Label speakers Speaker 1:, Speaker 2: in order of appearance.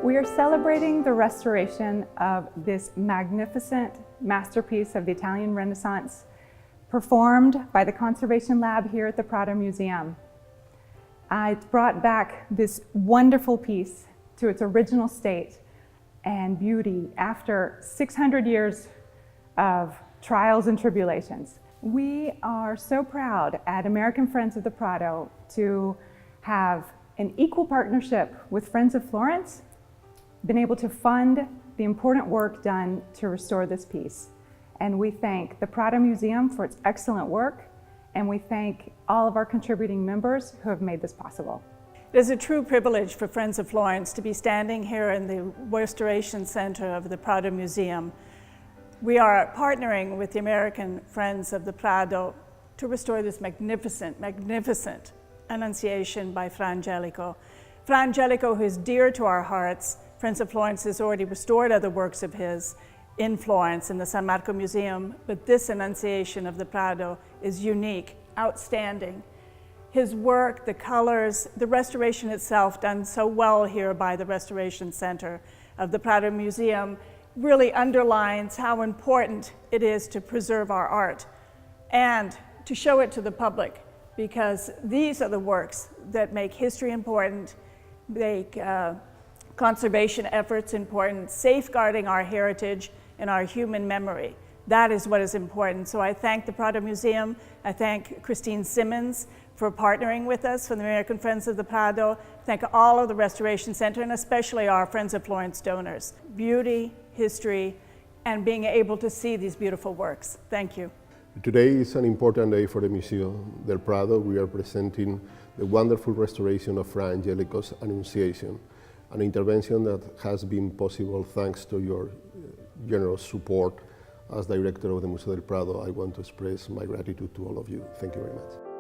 Speaker 1: We are celebrating the restoration of this magnificent masterpiece of the Italian Renaissance, performed by the Conservation Lab here at the Prado Museum. It's brought back this wonderful piece to its original state and beauty after 600 years of trials and tribulations. We are so proud at American Friends of the Prado to have an equal partnership with Friends of Florence, been able to fund the important work done to restore this piece. And we thank the Prado Museum for its excellent work, and we thank all of our contributing members who have made this possible.
Speaker 2: It is a true privilege for Friends of Florence to be standing here in the Restoration Center of the Prado Museum. We are partnering with the American Friends of the Prado to restore this magnificent Annunciation by Fra Angelico. Fra Angelico, who is dear to our hearts. Friends of Florence has already restored other works of his in Florence in the San Marco Museum, but this Annunciation of the Prado is unique, outstanding. His work, the colors, the restoration itself done so well here by the Restoration Center of the Prado Museum really underlines how important it is to preserve our art and to show it to the public, because these are the works that make history important, make conservation efforts important, safeguarding our heritage and our human memory. That is what is important. So I thank the Prado Museum. I thank Christine Simmons for partnering with us from the American Friends of the Prado. Thank all of the Restoration Center, and especially our Friends of Florence donors. Beauty, history, and being able to see these beautiful works. Thank you.
Speaker 3: Today is an important day for the Museum del Prado. We are presenting the wonderful restoration of Fra Angelico's Annunciation, an intervention that has been possible thanks to your generous support. As director of the Museo del Prado, I want to express my gratitude to all of you. Thank you very much.